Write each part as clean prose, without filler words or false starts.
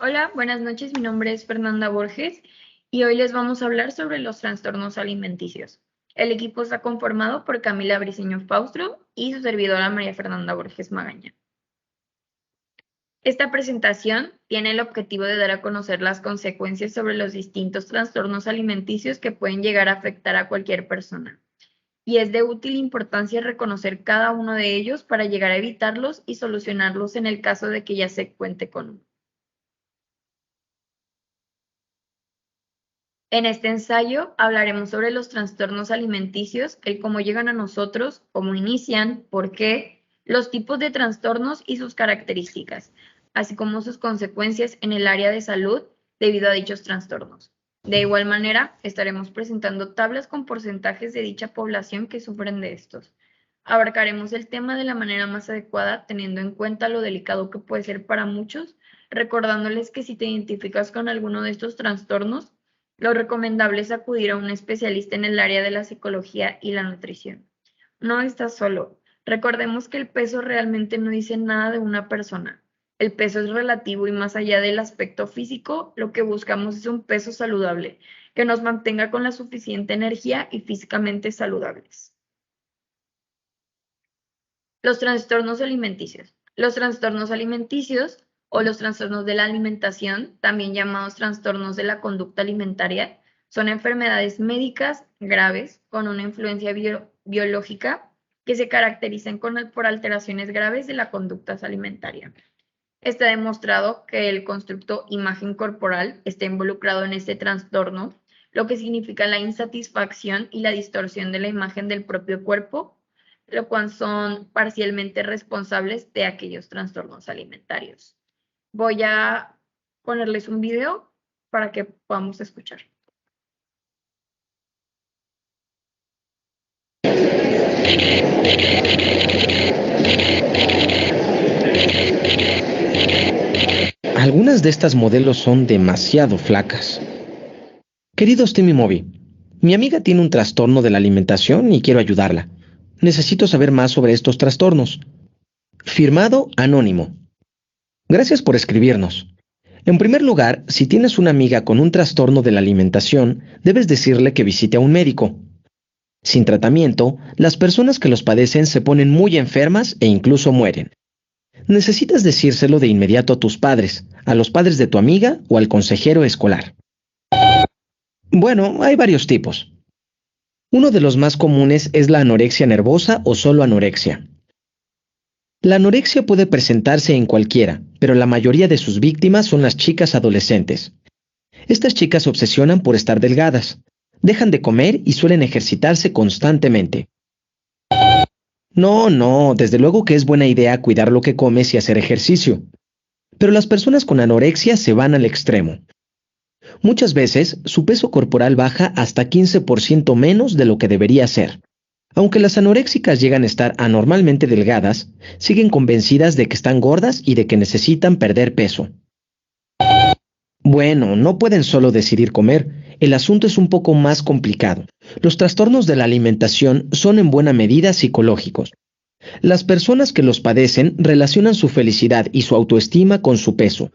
Hola, buenas noches. Mi nombre es Fernanda Borges y hoy les vamos a hablar sobre los trastornos alimenticios. El equipo está conformado por Camila Briceño Faustro y su servidora María Fernanda Borges Magaña. Esta presentación tiene el objetivo de dar a conocer las consecuencias sobre los distintos trastornos alimenticios que pueden llegar a afectar a cualquier persona. Y es de útil importancia reconocer cada uno de ellos para llegar a evitarlos y solucionarlos en el caso de que ya se cuente con uno. En este ensayo hablaremos sobre los trastornos alimenticios, el cómo llegan a nosotros, cómo inician, por qué, los tipos de trastornos y sus características, así como sus consecuencias en el área de salud debido a dichos trastornos. De igual manera, estaremos presentando tablas con porcentajes de dicha población que sufren de estos. Abarcaremos el tema de la manera más adecuada, teniendo en cuenta lo delicado que puede ser para muchos, recordándoles que si te identificas con alguno de estos trastornos, lo recomendable es acudir a un especialista en el área de la psicología y la nutrición. No estás solo. Recordemos que el peso realmente no dice nada de una persona. El peso es relativo y más allá del aspecto físico, lo que buscamos es un peso saludable, que nos mantenga con la suficiente energía y físicamente saludables. Los trastornos alimenticios. Los trastornos alimenticios o los trastornos de la alimentación, también llamados trastornos de la conducta alimentaria, son enfermedades médicas graves con una influencia biológica que se caracterizan por alteraciones graves de la conducta alimentaria. Está demostrado que el constructo imagen corporal está involucrado en este trastorno, lo que significa la insatisfacción y la distorsión de la imagen del propio cuerpo, lo cual son parcialmente responsables de aquellos trastornos alimentarios. Voy a ponerles un video para que podamos escuchar. Algunas de estas modelos son demasiado flacas. Queridos Timmy Moby, mi amiga tiene un trastorno de la alimentación y quiero ayudarla. Necesito saber más sobre estos trastornos. Firmado anónimo. Gracias por escribirnos. En primer lugar, si tienes una amiga con un trastorno de la alimentación, debes decirle que visite a un médico. Sin tratamiento, las personas que los padecen se ponen muy enfermas e incluso mueren. Necesitas decírselo de inmediato a tus padres, a los padres de tu amiga o al consejero escolar. Bueno, hay varios tipos. Uno de los más comunes es la anorexia nervosa o solo anorexia. La anorexia puede presentarse en cualquiera, pero la mayoría de sus víctimas son las chicas adolescentes. Estas chicas se obsesionan por estar delgadas, dejan de comer y suelen ejercitarse constantemente. No, desde luego que es buena idea cuidar lo que comes y hacer ejercicio. Pero las personas con anorexia se van al extremo. Muchas veces, su peso corporal baja hasta 15% menos de lo que debería ser. Aunque las anoréxicas llegan a estar anormalmente delgadas, siguen convencidas de que están gordas y de que necesitan perder peso. Bueno, no pueden solo decidir comer. El asunto es un poco más complicado. Los trastornos de la alimentación son en buena medida psicológicos. Las personas que los padecen relacionan su felicidad y su autoestima con su peso.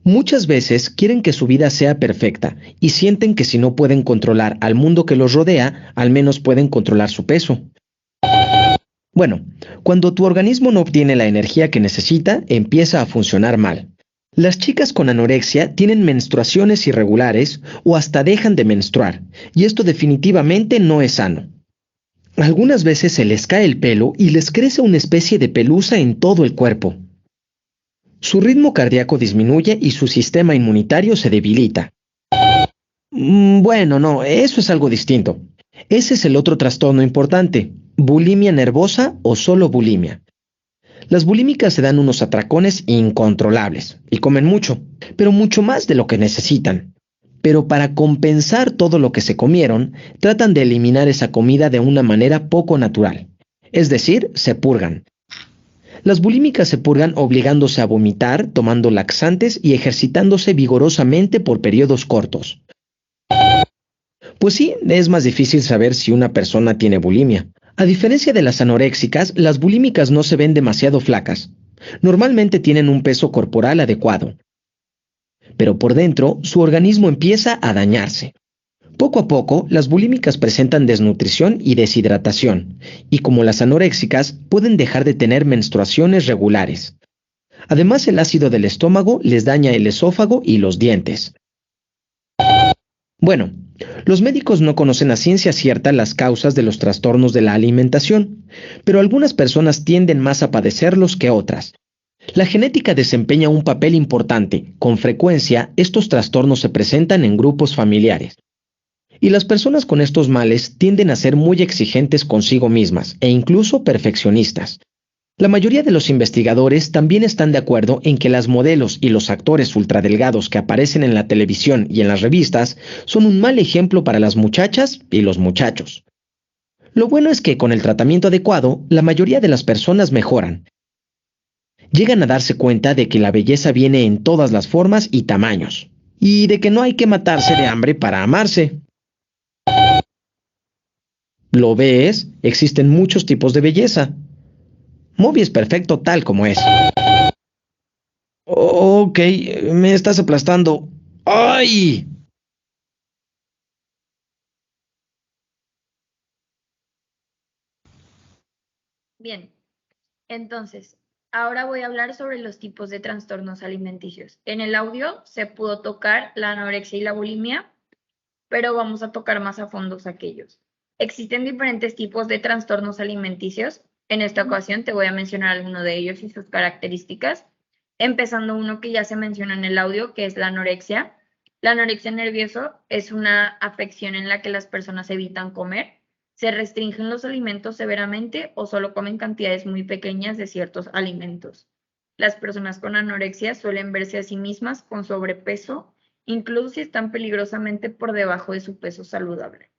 Muchas veces quieren que su vida sea perfecta y sienten que si no pueden controlar al mundo que los rodea, al menos pueden controlar su peso. Bueno, cuando tu organismo no obtiene la energía que necesita, empieza a funcionar mal. Las chicas con anorexia tienen menstruaciones irregulares o hasta dejan de menstruar, y esto definitivamente no es sano. Algunas veces se les cae el pelo y les crece una especie de pelusa en todo el cuerpo. Su ritmo cardíaco disminuye y su sistema inmunitario se debilita. Bueno, no, eso es algo distinto. Ese es el otro trastorno importante, bulimia nervosa o solo bulimia. Las bulímicas se dan unos atracones incontrolables y comen mucho, pero mucho más de lo que necesitan. Pero para compensar todo lo que se comieron, tratan de eliminar esa comida de una manera poco natural. Es decir, se purgan. Las bulímicas se purgan obligándose a vomitar, tomando laxantes y ejercitándose vigorosamente por periodos cortos. Pues sí, es más difícil saber si una persona tiene bulimia. A diferencia de las anoréxicas, las bulímicas no se ven demasiado flacas. Normalmente tienen un peso corporal adecuado. pero por dentro su organismo empieza a dañarse. Poco a poco, las bulímicas presentan desnutrición y deshidratación, y como las anoréxicas, pueden dejar de tener menstruaciones regulares. Además, el ácido del estómago les daña el esófago y los dientes. Bueno, los médicos no conocen a ciencia cierta las causas de los trastornos de la alimentación, pero algunas personas tienden más a padecerlos que otras. La genética desempeña un papel importante. Con frecuencia, estos trastornos se presentan en grupos familiares. Y las personas con estos males tienden a ser muy exigentes consigo mismas e incluso perfeccionistas. La mayoría de los investigadores también están de acuerdo en que las modelos y los actores ultradelgados que aparecen en la televisión y en las revistas son un mal ejemplo para las muchachas y los muchachos. Lo bueno es que con el tratamiento adecuado, la mayoría de las personas mejoran. Llegan a darse cuenta de que la belleza viene en todas las formas y tamaños, y de que no hay que matarse de hambre para amarse. ¿Lo ves? Existen muchos tipos de belleza. Moby es perfecto tal como es. Ok, me estás aplastando. ¡Ay! Bien, entonces, ahora voy a hablar sobre los tipos de trastornos alimenticios. En el audio se pudo tocar la anorexia y la bulimia, pero vamos a tocar más a fondo aquellos. Existen diferentes tipos de trastornos alimenticios. En esta ocasión te voy a mencionar algunos de ellos y sus características, empezando uno que ya se menciona en el audio, que es la anorexia. La anorexia nerviosa es una afección en la que las personas evitan comer, se restringen los alimentos severamente o solo comen cantidades muy pequeñas de ciertos alimentos. Las personas con anorexia suelen verse a sí mismas con sobrepeso, incluso si están peligrosamente por debajo de su peso saludable.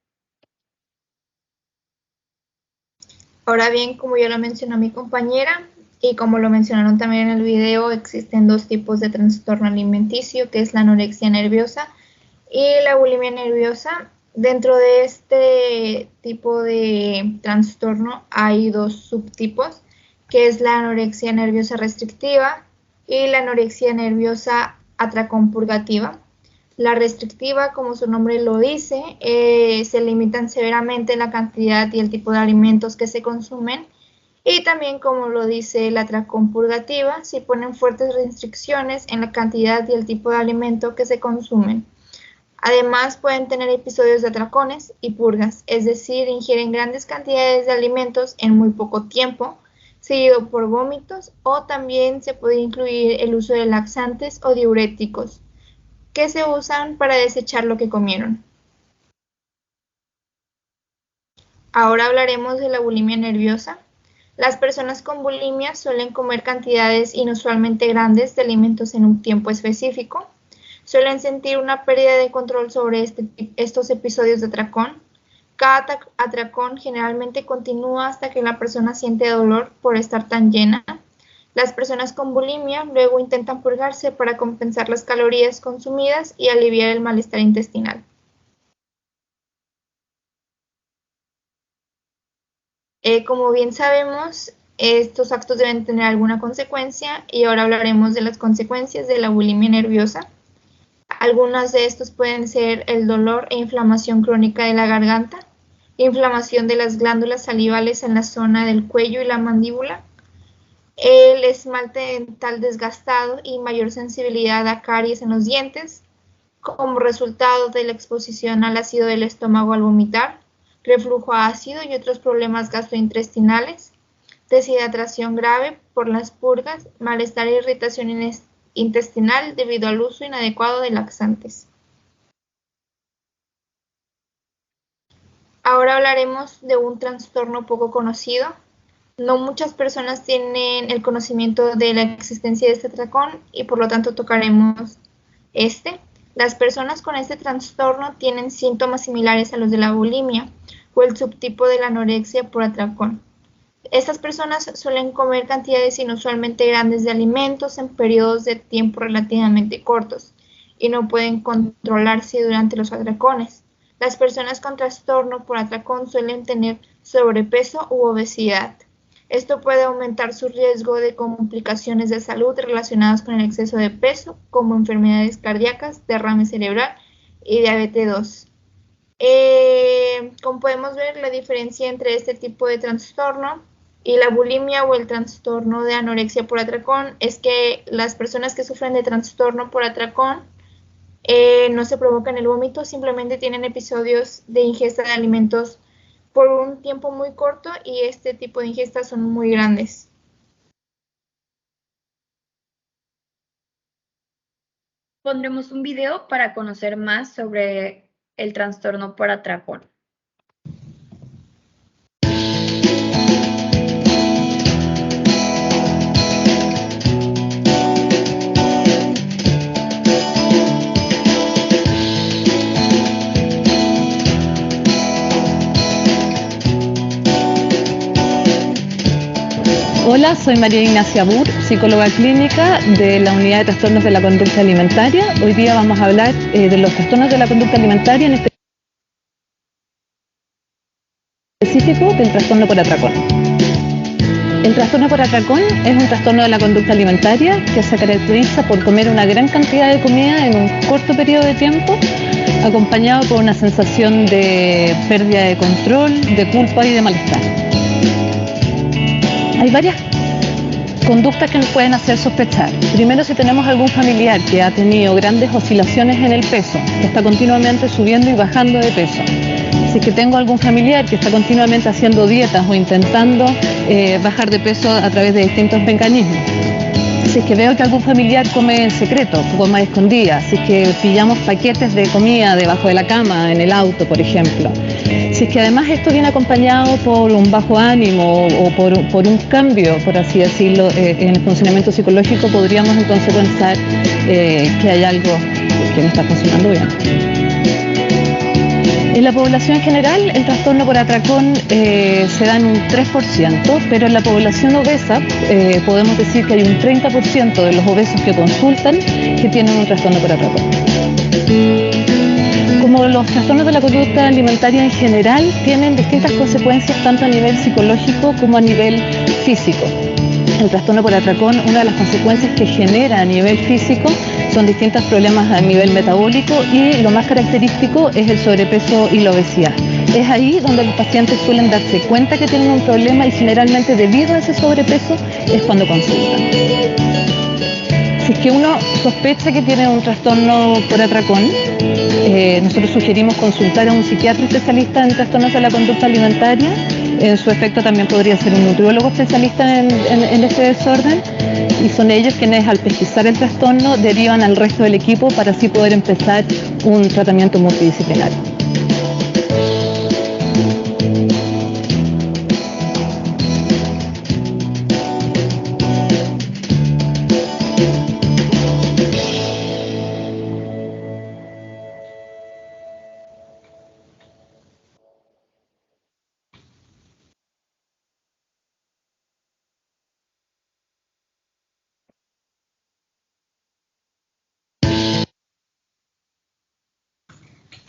Ahora bien, como ya lo mencionó mi compañera y como lo mencionaron también en el video, existen dos tipos de trastorno alimenticio, que es la anorexia nerviosa y la bulimia nerviosa. Dentro de este tipo de trastorno hay dos subtipos, que es la anorexia nerviosa restrictiva y la anorexia nerviosa atracón purgativa. La restrictiva, como su nombre lo dice, se limitan severamente la cantidad y el tipo de alimentos que se consumen. Y también, como lo dice la atracón purgativa, se ponen fuertes restricciones en la cantidad y el tipo de alimento que se consumen. Además, pueden tener episodios de atracones y purgas, es decir, ingieren grandes cantidades de alimentos en muy poco tiempo, seguido por vómitos, o también se puede incluir el uso de laxantes o diuréticos, que se usan para desechar lo que comieron. Ahora hablaremos de la bulimia nerviosa. Las personas con bulimia suelen comer cantidades inusualmente grandes de alimentos en un tiempo específico. Suelen sentir una pérdida de control sobre estos episodios de atracón. Cada atracón generalmente continúa hasta que la persona siente dolor por estar tan llena. Las personas con bulimia luego intentan purgarse para compensar las calorías consumidas y aliviar el malestar intestinal. Como bien sabemos, estos actos deben tener alguna consecuencia y ahora hablaremos de las consecuencias de la bulimia nerviosa. Algunas de estos pueden ser el dolor e inflamación crónica de la garganta, inflamación de las glándulas salivales en la zona del cuello y la mandíbula, el esmalte dental desgastado y mayor sensibilidad a caries en los dientes, como resultado de la exposición al ácido del estómago al vomitar, reflujo ácido y otros problemas gastrointestinales, deshidratación grave por las purgas, malestar e irritación intestinal debido al uso inadecuado de laxantes. Ahora hablaremos de un trastorno poco conocido. No muchas personas tienen el conocimiento de la existencia de este atracón y por lo tanto tocaremos este. Las personas con este trastorno tienen síntomas similares a los de la bulimia o el subtipo de la anorexia por atracón. Estas personas suelen comer cantidades inusualmente grandes de alimentos en periodos de tiempo relativamente cortos y no pueden controlarse durante los atracones. Las personas con trastorno por atracón suelen tener sobrepeso u obesidad. Esto puede aumentar su riesgo de complicaciones de salud relacionadas con el exceso de peso, como enfermedades cardíacas, derrame cerebral y diabetes 2. Como podemos ver, la diferencia entre este tipo de trastorno y la bulimia o el trastorno de anorexia por atracón es que las personas que sufren de trastorno por atracón no se provocan el vómito, simplemente tienen episodios de ingesta de alimentos por un tiempo muy corto y este tipo de ingestas son muy grandes. Pondremos un video para conocer más sobre el trastorno por atracón. Hola, soy María Ignacia Bur, psicóloga clínica de la Unidad de Trastornos de la Conducta Alimentaria. Hoy día vamos a hablar de los trastornos de la conducta alimentaria, en específico del trastorno por atracón. El trastorno por atracón es un trastorno de la conducta alimentaria que se caracteriza por comer una gran cantidad de comida en un corto periodo de tiempo, acompañado por una sensación de pérdida de control, de culpa y de malestar. Hay varias conductas que nos pueden hacer sospechar. Primero, si tenemos algún familiar que ha tenido grandes oscilaciones en el peso, que está continuamente subiendo y bajando de peso. Si es que tengo algún familiar que está continuamente haciendo dietas o intentando bajar de peso a través de distintos mecanismos. Si es que veo que algún familiar come en secreto, come a escondidas, si es que pillamos paquetes de comida debajo de la cama, en el auto, por ejemplo. Si es que además esto viene acompañado por un bajo ánimo o por un cambio, por así decirlo, en el funcionamiento psicológico, podríamos entonces pensar que hay algo que no está funcionando bien. En la población general, el trastorno por atracón se da en un 3%, pero en la población obesa podemos decir que hay un 30% de los obesos que consultan que tienen un trastorno por atracón. Como los trastornos de la conducta alimentaria en general tienen distintas consecuencias tanto a nivel psicológico como a nivel físico. El trastorno por atracón, una de las consecuencias que genera a nivel físico son distintos problemas a nivel metabólico y lo más característico es el sobrepeso y la obesidad. Es ahí donde los pacientes suelen darse cuenta que tienen un problema y generalmente debido a ese sobrepeso es cuando consultan. Si es que uno sospecha que tiene un trastorno por atracón, nosotros sugerimos consultar a un psiquiatra especialista en trastornos de la conducta alimentaria. En su efecto también podría ser un nutriólogo especialista en este desorden, y son ellos quienes al pesquisar el trastorno derivan al resto del equipo para así poder empezar un tratamiento multidisciplinario.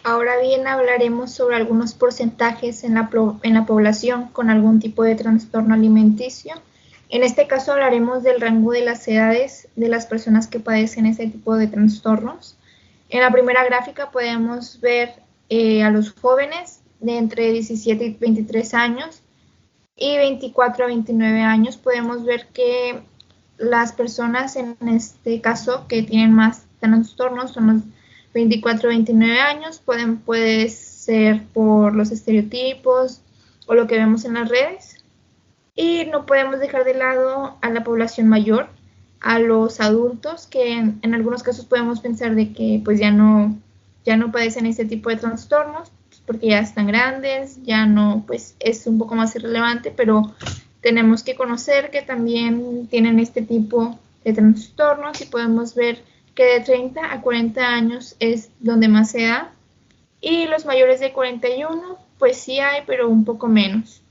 Ahora bien, hablaremos sobre algunos porcentajes en la población con algún tipo de trastorno alimenticio. En este caso hablaremos del rango de las edades de las personas que padecen este tipo de trastornos. En la primera gráfica podemos ver a los jóvenes de entre 17 y 23 años y 24 a 29 años. Podemos ver que las personas en este caso que tienen más trastornos son los 24 a 29 años, puede ser por los estereotipos o lo que vemos en las redes. Y no podemos dejar de lado a la población mayor, a los adultos, que en algunos casos podemos pensar de que pues ya no padecen este tipo de trastornos, porque ya están grandes, ya no, pues es un poco más irrelevante, pero tenemos que conocer que también tienen este tipo de trastornos y podemos ver que de 30 a 40 años es donde más se da, y los mayores de 41, pues sí hay, pero un poco menos.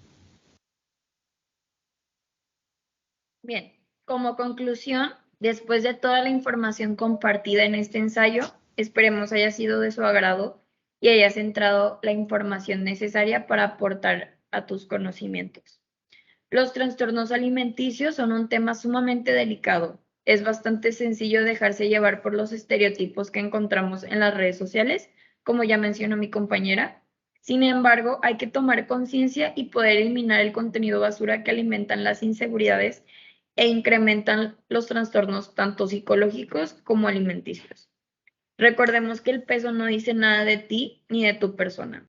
Bien, como conclusión, después de toda la información compartida en este ensayo, esperemos haya sido de su agrado y hayas centrado la información necesaria para aportar a tus conocimientos. Los trastornos alimenticios son un tema sumamente delicado. Es bastante sencillo dejarse llevar por los estereotipos que encontramos en las redes sociales, como ya mencionó mi compañera. Sin embargo, hay que tomar conciencia y poder eliminar el contenido basura que alimentan las inseguridades e incrementan los trastornos tanto psicológicos como alimenticios. Recordemos que el peso no dice nada de ti ni de tu persona.